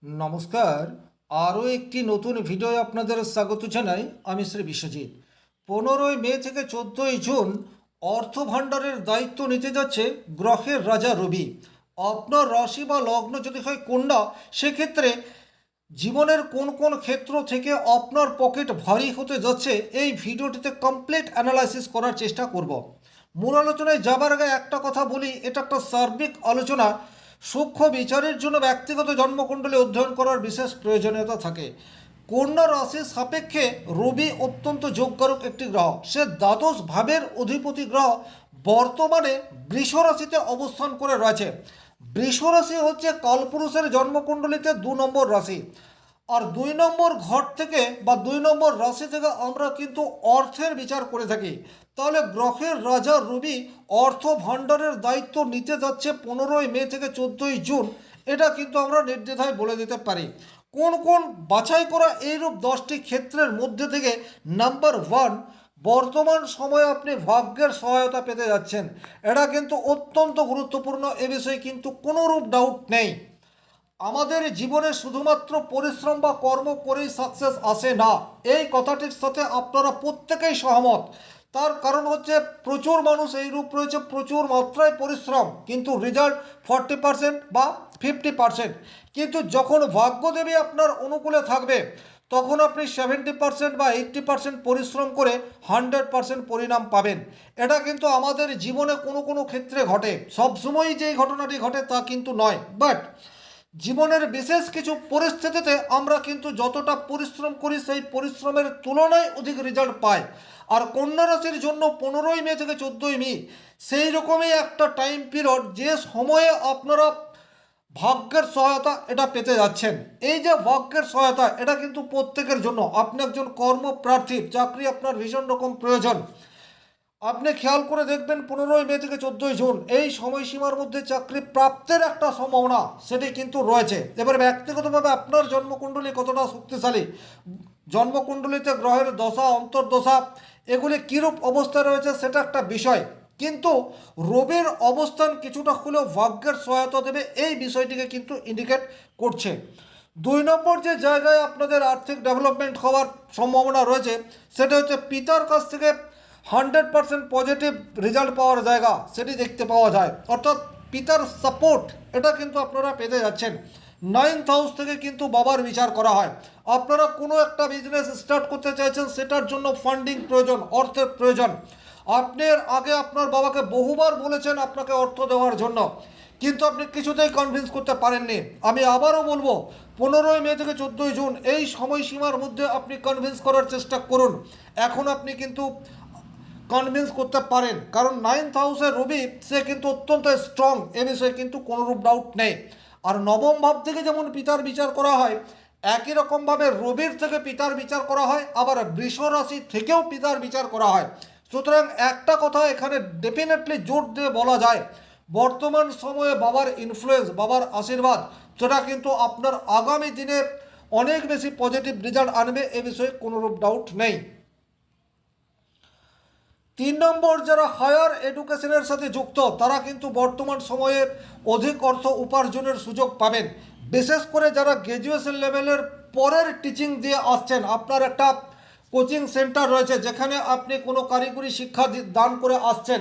নমস্কার। আরও একটি নতুন ভিডিও আপনাদের স্বাগত জানাই। আমি শ্রী বিশ্বজিৎ। 15ই মে থেকে 14ই জুন অর্থ ভাণ্ডারের দায়িত্ব নিতে যাচ্ছে গ্রহের রাজা রবি। আপনার রাশি বা লগ্ন যদি হয় কন্যা, সেক্ষেত্রে জীবনের কোন কোন ক্ষেত্র থেকে আপনার পকেট ভারী হতে যাচ্ছে এই ভিডিওটিতে কমপ্লিট অ্যানালাইসিস করার চেষ্টা করব। মূল আলোচনায় যাবার আগে একটা কথা বলি, এটা একটা সার্বিক আলোচনা। সূক্ষ্ম বিচারের জন্য ব্যক্তিগত জন্মকুণ্ডলী অধ্যয়ন করার বিশেষ প্রয়োজনীয়তা থাকে। কন্যা রাশির সাপেক্ষে রবি অত্যন্ত যোগকারক একটি গ্রহ। সে দ্বাদশ ভাবের অধিপতি গ্রহ বর্তমানে বৃষ রাশিতে অবস্থান করে রয়েছে। বৃষ রাশি হচ্ছে কালপুরুষের জন্মকুণ্ডলিতে 2 নম্বর রাশি। আর 2 নম্বর ঘর থেকে বা 2 নম্বর রাশি থেকে আমরা কিন্তু অর্থের বিচার করে থাকি। তাহলে গ্রহের রাজা রবি অর্থ ভাণ্ডারের দায়িত্ব নিতে যাচ্ছে 15ই মে থেকে 14ই জুন। এটা কিন্তু আমরা নির্দ্বিধায় বলে দিতে পারি। কোন কোন বাছাই করা এইরূপ 10টি ক্ষেত্রের মধ্যে থেকে নাম্বার 1, বর্তমান সময়ে আপনি ভাগ্যের সহায়তা পেতে যাচ্ছেন। এটা কিন্তু অত্যন্ত গুরুত্বপূর্ণ, এ বিষয়ে কিন্তু কোনোরূপ ডাউট নেই। আমাদের জীবনে শুধুমাত্র পরিশ্রম বা কর্ম করেই সাকসেস আসে না, এই কথাটির সাথে আপনারা প্রত্যেকেই সহমত। তার কারণ হচ্ছে প্রচুর মানুষ এই রূপ রয়েছে, প্রচুর মাত্রায় পরিশ্রম কিন্তু রেজাল্ট 40% বা 50%। কিন্তু যখন ভাগ্যদেবী আপনার অনুকূলে থাকবে তখন আপনি 70% বা 80% পরিশ্রম করে 100% পরিণাম পাবেন। এটা কিন্তু আমাদের জীবনে কোনো কোনো ক্ষেত্রে ঘটে, সবসময়ই যেই ঘটনাটি ঘটে তা কিন্তু নয়। বাট জীবনের বিশেষ কিছু পরিস্থিতিতে আমরা কিন্তু যতটা পরিশ্রম করি সেই পরিশ্রমের তুলনায় অধিক রেজাল্ট পাই। আর কন্যা রাশির জন্য 15ই মে থেকে 14ই মে সেই রকমই একটা টাইম পিরিয়ড, যে সময়ে আপনারা ভাগ্যের সহায়তা এটা পেতে যাচ্ছেন। এই যে ভাগ্যের সহায়তা, এটা কিন্তু প্রত্যেকের জন্য। আপনি একজন কর্মপ্রার্থী, চাকরি আপনার ভীষণ রকম প্রয়োজন। আপনি খেয়াল করে দেখবেন 15ই মে থেকে 14ই জুন এই সময়সীমার মধ্যে চাকরি প্রাপ্তের একটা সম্ভাবনা সেটি কিন্তু রয়েছে। এবার ব্যক্তিগতভাবে আপনার জন্মকুণ্ডলী কতটা শক্তিশালী, জন্মকুণ্ডলীতে গ্রহের দশা অন্তর্দশা এগুলি কীরূপ অবস্থায় রয়েছে সেটা একটা বিষয়। কিন্তু রবির অবস্থান কিছুটা হলেও ভাগ্যের সহায়তা দেবে, এই বিষয়টিকে কিন্তু ইন্ডিকেট করছে। 2 নম্বর যে জায়গায় আপনাদের আর্থিক ডেভেলপমেন্ট হওয়ার সম্ভাবনা রয়েছে সেটা হচ্ছে পিতার কাছ থেকে 100% পজিটিভ রেজাল্ট পাওয়ার জায়গা, সেটি দেখতে পাওয়া যায়। অর্থাৎ পিতার সাপোর্ট এটা কিন্তু আপনারা পেতে যাচ্ছেন। 9th হাউস থেকে কিন্তু বাবার বিচার করা হয়। আপনারা কোনো একটা বিজনেস স্টার্ট করতে চাইছেন, সেটার জন্য ফান্ডিং প্রয়োজন, অর্থের প্রয়োজন। আপনি এর আগে আপনার বাবাকে বহুবার বলেছেন আপনাকে অর্থ দেওয়ার জন্য, কিন্তু আপনি কিছুতেই কনভিন্স করতে পারেননি। আমি আবারও বলবো 15ই মে থেকে 14ই জুন এই সময়সীমার মধ্যে আপনি কনভিন্স করার চেষ্টা করুন। এখন আপনি কিন্তু কনভিন্স করতে পারেন, কারণ 9th হাউসের রবি সে কিন্তু অত্যন্ত স্ট্রং, এ বিষয়ে কিন্তু কোনোরূপ ডাউট নেই। আর নবম ভাব থেকে যেমন পিতার বিচার করা হয়, একই রকমভাবে রবির থেকে পিতার বিচার করা হয়, আবার বৃষ রাশি থেকেও পিতার বিচার করা হয়। সুতরাং একটা কথা এখানে ডেফিনেটলি জোর দিয়ে বলা যায়, বর্তমান সময়ে বাবার ইনফ্লুয়েন্স, বাবার আশীর্বাদ সেটা কিন্তু আপনার আগামী দিনে অনেক বেশি পজিটিভ রেজাল্ট আনবে, এ বিষয়ে কোনোরূপ ডাউট নেই। 3 নম্বর, যারা হায়ার এডুকেশনের সাথে যুক্ত তারা কিন্তু বর্তমান সময়ে অধিক অর্থ উপার্জনের সুযোগ পাবেন। বিশেষ করে যারা গ্র্যাজুয়েশন লেভেলের পরের টিচিং দিয়ে আসছেন, আপনার একটা কোচিং সেন্টার রয়েছে যেখানে আপনি কোনো কারিগরি শিক্ষা দান করে আসছেন,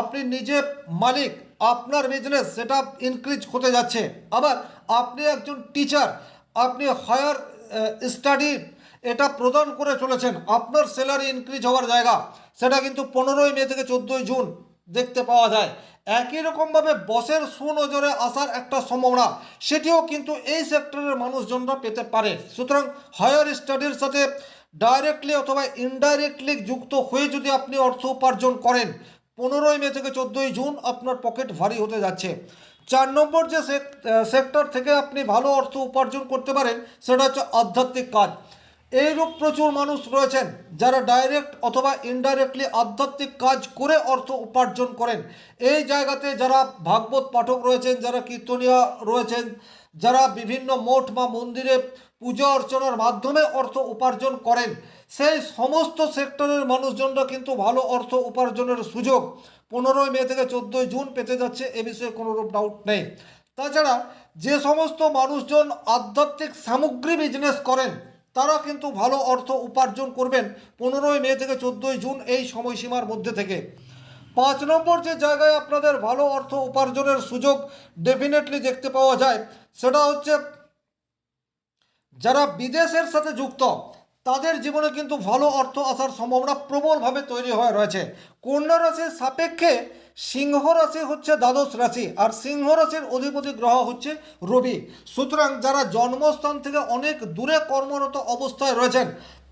আপনি নিজে মালিক, আপনার বিজনেস সেটা ইনক্রিজ হতে যাচ্ছে। আবার আপনি একজন টিচার, আপনি হায়ার স্টাডি এটা প্রদান করে চলেছেন, আপনার স্যালারি ইনক্রিজ হওয়ার জায়গা সেটা কিন্তু 15ই মে থেকে 14ই জুন দেখতে পাওয়া যায়। একই রকমভাবে বসের সুনজরে আসার একটা সম্ভাবনা সেটিও কিন্তু এই সেক্টরের মানুষজনরা পেতে পারে। সুতরাং হায়ার স্টাডির সাথে ডাইরেক্টলি অথবা ইনডাইরেক্টলি যুক্ত হয়ে যদি আপনি অর্থ উপার্জন করেন, 15ই মে থেকে 14ই জুন আপনার পকেট ভারী হতে যাচ্ছে। 4 নম্বর যে সেক্টর থেকে আপনি ভালো অর্থ উপার্জন করতে পারেন সেটা হচ্ছে আধ্যাত্মিক কাজ। এইরূপ প্রচুর মানুষ রয়েছেন যারা ডাইরেক্ট অথবা ইনডাইরেক্টলি আধ্যাত্মিক কাজ করে অর্থ উপার্জন করেন। এই জায়গাতে যারা ভাগবত পাঠক রয়েছেন, যারা কীর্তনীয় রয়েছেন, যারা বিভিন্ন মঠ বা মন্দিরে পূজা অর্চনার মাধ্যমে অর্থ উপার্জন করেন, সেই সমস্ত সেক্টরের মানুষজনরা কিন্তু ভালো অর্থ উপার্জনের সুযোগ 15ই মে থেকে 14ই জুন পেতে যাচ্ছে, এ বিষয়ে কোনোরূপ ডাউট নেই। তাছাড়া যে সমস্ত মানুষজন আধ্যাত্মিক সামগ্রী বিজনেস করেন তারা কিন্তু ভালো অর্থ উপার্জন করবেন 15 মে থেকে 14 জুন এই সময়সীমার মধ্যে থেকে। 5 নম্বর যে জায়গায় আপনাদের ভালো অর্থ উপার্জনের সুযোগ ডেফিনেটলি দেখতে পাওয়া যায় সেটা হচ্ছে যারা বিদেশের সাথে যুক্ত তাদের জীবনে কিন্তু ভালো অর্থ আসার সম্ভাবনা প্রবলভাবে তৈরি হয়ে রয়েছে। কন্যা রাশির সাপেক্ষে সিংহ রাশি হচ্ছে দ্বাদশ রাশি, আর সিংহ রাশির অধিপতি গ্রহ হচ্ছে রবি। সুতরাং যারা জন্মস্থান থেকে অনেক দূরে কর্মরত অবস্থায় রয়েছেন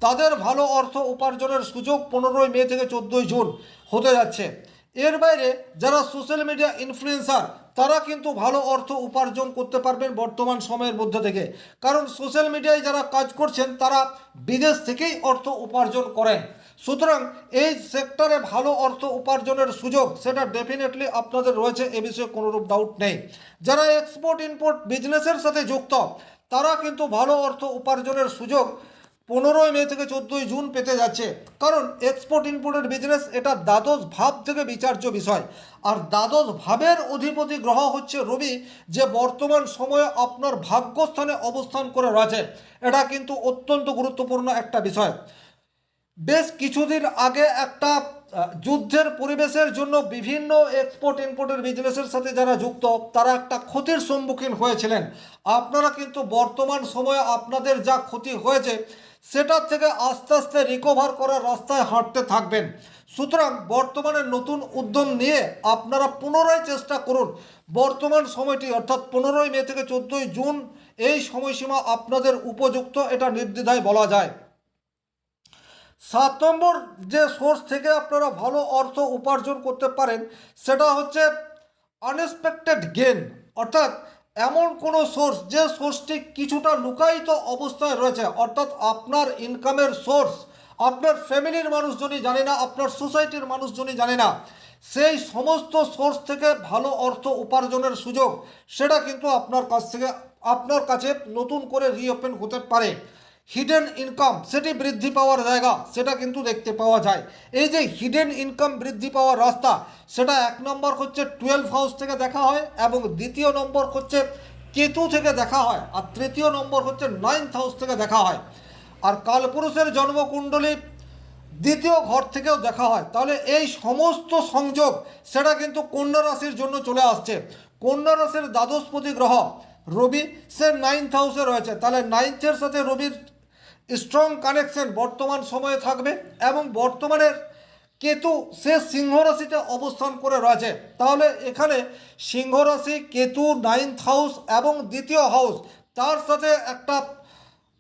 তাদের ভালো অর্থ উপার্জনের সুযোগ 15 মে থেকে 14 জুন হতে যাচ্ছে। এর বাইরে যারা সোশ্যাল মিডিয়া ইনফ্লুয়েন্সার তারা কিন্তু ভালো অর্থ উপার্জন করতে পারবেন বর্তমান সময়ের মধ্যে থেকে, কারণ সোশ্যাল মিডিয়ায় যারা কাজ করছেন তারা বিদেশ থেকেই অর্থ উপার্জন করেন। সুতরাং এই সেক্টরে ভালো অর্থ উপার্জনের সুযোগ সেটা ডেফিনেটলি আপনাদের রয়েছে, এ বিষয়ে কোনোরূপ ডাউট নেই। যারা এক্সপোর্ট ইম্পোর্ট বিজনেসের সাথে যুক্ত তারা কিন্তু ভালো অর্থ উপার্জনের সুযোগ 15 মে থেকে 14 জুন পেতে যাচ্ছে, কারণ এক্সপোর্ট ইম্পোর্টের বিজনেস এটা দ্বাদশ ভাব থেকে বিচার্য বিষয়। আর দ্বাদশ ভাবের অধিপতি গ্রহ হচ্ছে রবি, যে বর্তমান সময়ে আপনার ভাগ্যস্থানে অবস্থান করে রয়েছে। এটা কিন্তু অত্যন্ত গুরুত্বপূর্ণ একটা বিষয়। বেশ কিছুদিন আগে একটা যুদ্ধের পরিবেশের জন্য বিভিন্ন এক্সপোর্ট ইম্পোর্টের বিজনেসের সাথে যারা যুক্ত তারা একটা ক্ষতির সম্মুখীন হয়েছিলেন। আপনারা কিন্তু বর্তমান সময়ে আপনাদের যা ক্ষতি হয়েছে সেটার থেকে আস্তে আস্তে রিকভার করার রাস্তায় হাঁটতে থাকবেন। সুতরাং বর্তমানে নতুন উদ্যম নিয়ে আপনারা পুনরায় চেষ্টা করুন। বর্তমান সময়টি অর্থাৎ 15 মে থেকে 14 জুন এই সময়সীমা আপনাদের উপযুক্ত, এটা নির্দ্বিধায় বলা যায়। 7 নম্বর যে সোর্স থেকে আপনারা ভালো অর্থ উপার্জন করতে পারেন সেটা হচ্ছে আনএক্সপেক্টেড গেন, অর্থাৎ এমন কোনো সোর্স যে সোর্সটি কিছুটা লুকায়িত অবস্থায় রয়েছে, অর্থাৎ আপনার ইনকামের সোর্স আপনার ফ্যামিলির মানুষজনই জানে না, আপনার সোসাইটির মানুষজনই জানে না। সেই সমস্ত সোর্স থেকে ভালো অর্থ উপার্জনের সুযোগ সেটা কিন্তু আপনার কাছে নতুন করে রিওপেন হতে পারে। হিডেন ইনকাম সেটি বৃদ্ধি পাওয়ার জায়গা সেটা কিন্তু দেখতে পাওয়া যায়। এই যে হিডেন ইনকাম বৃদ্ধি পাওয়ার রাস্তা সেটা 1 নম্বর হচ্ছে 12 হাউস থেকে দেখা হয়, এবং 2য় নম্বর হচ্ছে কেতু থেকে দেখা হয়, আর 3য় নম্বর হচ্ছে 9th হাউস থেকে দেখা হয়। আর কালপুরুষের জন্মকুণ্ডলী 2য় ঘর থেকেও দেখা হয়। তাহলে এই সমস্ত সংযোগ সেটা কিন্তু কন্যা রাশির জন্য চলে আসছে। কন্যা রাশির দ্বাদশপতি গ্রহ রবি সে 9th হাউসে রয়েছে, তাহলে 9th-এর সাথে রবির স্ট্রং কানেকশন বর্তমান সময়ে থাকবে। এবং বর্তমানের কেতু সে সিংহ রাশিতে অবস্থান করে রয়েছে, তাহলে এখানে সিংহ রাশি কেতু 9th হাউস এবং 2য় হাউস তার সাথে একটা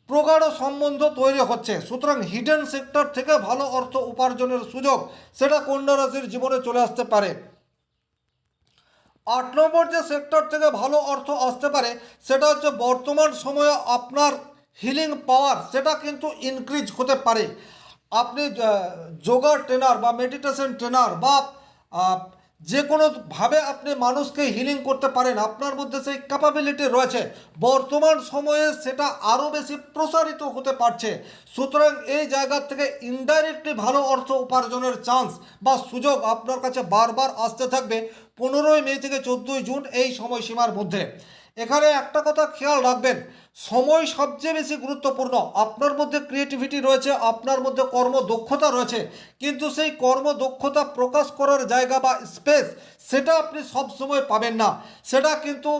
প্রগাঢ় সম্বন্ধ তৈরি হচ্ছে। সুতরাং হিডেন সেক্টর থেকে ভালো অর্থ উপার্জনের সুযোগ সেটা কন্যা রাশির জীবনে চলে আসতে পারে। 8 নম্বর যে সেক্টর থেকে ভালো অর্থ আসতে পারে সেটা হচ্ছে বর্তমান সময়ে আপনার হিলিং পাওয়ার সেটা কিন্তু ইনক্রিজ হতে পারে। আপনি যোগা ট্রেনার বা মেডিটেশন ট্রেনার বা যে কোনোভাবে আপনি মানুষকে হিলিং করতে পারেন, আপনার মধ্যে সেই ক্যাপাবিলিটি রয়েছে। বর্তমান সময়ে সেটা আরও বেশি প্রসারিত হতে পারছে। সুতরাং এই জায়গা থেকে ইনডাইরেক্টলি ভালো অর্থ উপার্জনের চান্স বা সুযোগ আপনার কাছে বারবার আসতে থাকবে 15 মে থেকে 14 জুন এই সময়সীমার মধ্যে। এখানে একটা কথা খেয়াল রাখবেন, সময় সবচেয়ে বেশি গুরুত্বপূর্ণ। আপনার মধ্যে ক্রিয়েটিভিটি রয়েছে, আপনার মধ্যে কর্মদক্ষতা রয়েছে, কিন্তু সেই কর্মদক্ষতা প্রকাশ করার জায়গা বা স্পেস সেটা আপনি সব সময় পাবেন না। সেটা কিন্তু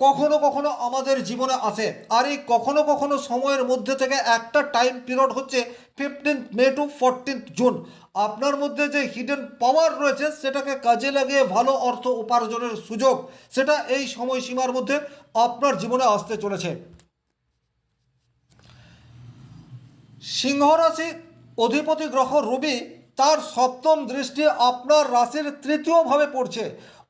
কখনো কখনো আমাদের জীবনে আসে। আর এই কখনো কখনো সময়ের মধ্যে থেকে একটা টাইম পিরিয়ড হচ্ছে 15 মে টু 14 জুন। আপনার মধ্যে যে হিডেন পাওয়ার রয়েছে সেটাকে কাজে লাগিয়ে ভালো অর্থ উপার্জনের সুযোগ সেটা এই সময়সীমার মধ্যে আপনার জীবনে আসতে চলেছে। সিংহ রাশি অধিপতি গ্রহ রবি তার সপ্তম দৃষ্টি আপনার রাশির 3য় ভাবে পড়ছে,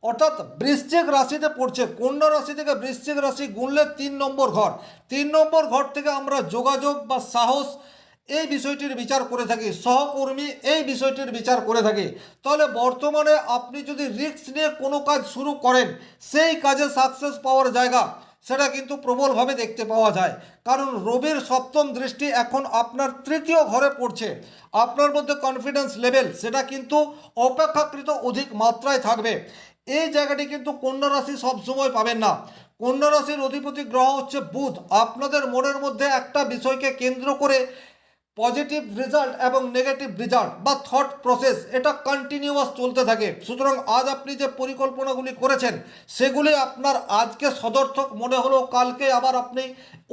অর্থাৎ বৃশ্চিক রাশিতে পড়ছে। কন্যা রাশি থেকে বৃশ্চিক রাশি গুনলে 3 নম্বর ঘর। 3 নম্বর ঘর থেকে আমরা যোগাযোগ বা সাহস এই বিষয়টির বিচার করে থাকি, সহকর্মী এই বিষয়টির বিচার করে থাকি। তাহলে বর্তমানে আপনি যদি রিস্ক নিয়ে কোনো কাজ শুরু করেন সেই কাজে সাকসেস পাওয়ার জায়গা সেটা কিন্তু প্রবলভাবে দেখতে পাওয়া যায়, কারণ রবির সপ্তম দৃষ্টি এখন আপনার 3য় ঘরে পড়ছে। আপনার মধ্যে কনফিডেন্স লেভেল সেটা কিন্তু অপেক্ষাকৃত অধিক মাত্রায় থাকবে। এই জায়গাটি কিন্তু কন্যা রাশি সবসময় পাবেন না। কন্যা রাশির অধিপতি গ্রহ হচ্ছে বুধ। আপনাদের মনের মধ্যে একটা বিষয়কে কেন্দ্র করে পজিটিভ রেজাল্ট এবং নেগেটিভ রেজাল্ট বা থট প্রসেস এটা কন্টিনিউয়াস চলতে থাকে। সুতরাং আজ আপনি যে পরিকল্পনাগুলি করেছেন সেগুলি আপনার আজকে সদর্থক মনে হলেও কালকে আবার আপনি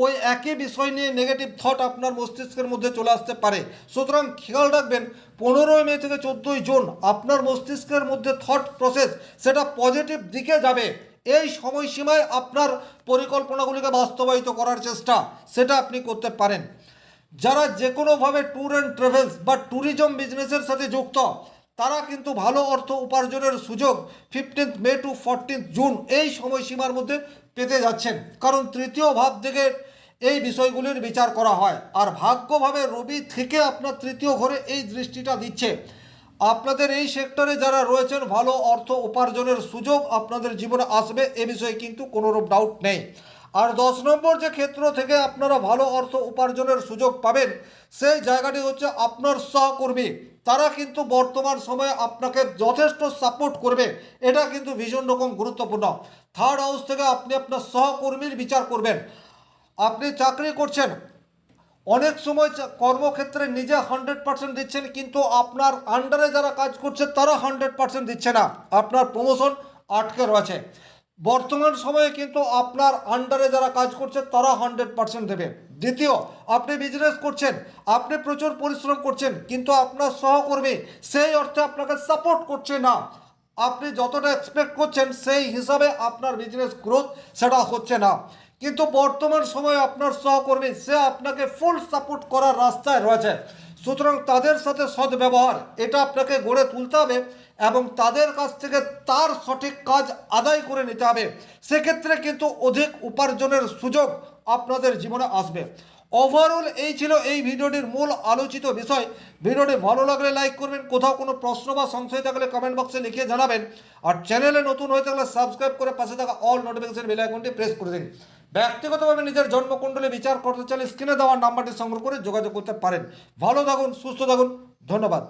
ওই একই বিষয় নিয়ে নেগেটিভ থট আপনার মস্তিষ্কের মধ্যে চলে আসতে পারে। সুতরাং খেয়াল রাখবেন 15ই মে থেকে 14ই জুন আপনার মস্তিষ্কের মধ্যে থট প্রসেস সেটা পজিটিভ দিকে যাবে। এই সময়সীমায় আপনার পরিকল্পনাগুলিকে বাস্তবায়িত করার চেষ্টা সেটা আপনি করতে পারেন। যারা যে কোনোভাবে ট্যুর অ্যান্ড ট্রাভেলস বা ট্যুরিজম বিজনেসের সাথে যুক্ত তারা কিন্তু ভালো অর্থ উপার্জনের সুযোগ 15 মে টু 14 জুন এই সময়সীমার মধ্যে পেতে যাচ্ছেন। কারণ তৃতীয় ভাব থেকে এই বিষয়গুলির বিচার করা হয়, আর ভাগ্যভাবে রবি থেকে আপনার তৃতীয় ঘরে এই দৃষ্টিটা দিচ্ছে। আপনাদের এই সেক্টরে যারা রয়েছেন ভালো অর্থ উপার্জনের সুযোগ আপনাদের জীবনে আসবে, এ বিষয়ে কিন্তু কোনোরূপ ডাউট নেই। আর 10 নম্বর যে ক্ষেত্র থেকে আপনারা ভালো অর্থ উপার্জনের সুযোগ পাবেন সেই জায়গাটি হচ্ছে আপনার সহকর্মী। তারা কিন্তু বর্তমান সময়ে আপনাকে যথেষ্ট সাপোর্ট করবে, এটা কিন্তু ভীষণ রকম গুরুত্বপূর্ণ। থার্ড হাউস থেকে আপনি আপনার সহকর্মীর বিচার করবেন। আপনি চাকরি করছেন, অনেক সময় কর্মক্ষেত্রে নিজে 100% দিচ্ছেন কিন্তু আপনার আন্ডারে যারা কাজ করছে তারা 100% দিচ্ছে না, আপনার প্রমোশন আটকে রয়েছে। বর্তমান সময়ে কিন্তু আপনার আন্ডারে যারা কাজ করছে তারা 100% দেবে। দ্বিতীয়, আপনি বিজনেস করছেন, আপনি প্রচুর পরিশ্রম করছেন কিন্তু আপনার সহকর্মী সেই অর্থে আপনাকে সাপোর্ট করছে না। আপনি যতটা এক্সপেক্ট করছেন সেই হিসাবে আপনার বিজনেস গ্রোথ সেটা হচ্ছে না। কিন্তু বর্তমান সময়ে আপনার সহকর্মী সে আপনাকে ফুল সাপোর্ট করার রাস্তায় রয়েছে। সুতরাং তাদের সাথে সদ্ব্যবহার এটা আপনাকে গড়ে তুলতে হবে এবং তাদের কাছ থেকে তার সঠিক কাজ আদায় করে নিতে হবে। সেক্ষেত্রে কিন্তু অধিক উপার্জনের সুযোগ আপনাদের জীবনে আসবে। ওভারঅল এই ছিল এই ভিডিওটির মূল আলোচিত বিষয়। ভিডিওটি ভালো লাগলে লাইক করবেন, কোথাও কোনো প্রশ্ন বা সংশয় থাকলে কমেন্ট বক্সে লিখে জানাবেন, আর চ্যানেলে নতুন হয়ে থাকলে সাবস্ক্রাইব করে পাশে থাকা অল নোটিফিকেশন বেল আইকনটি প্রেস করে দিন। ব্যক্তিগতভাবে নিজের জন্মকুণ্ডলী বিচার করতে চাইলে স্ক্রিনে দেওয়ার নাম্বারটি সংগ্রহ করে যোগাযোগ করতে পারেন। ভালো থাকুন, সুস্থ থাকুন, ধন্যবাদ।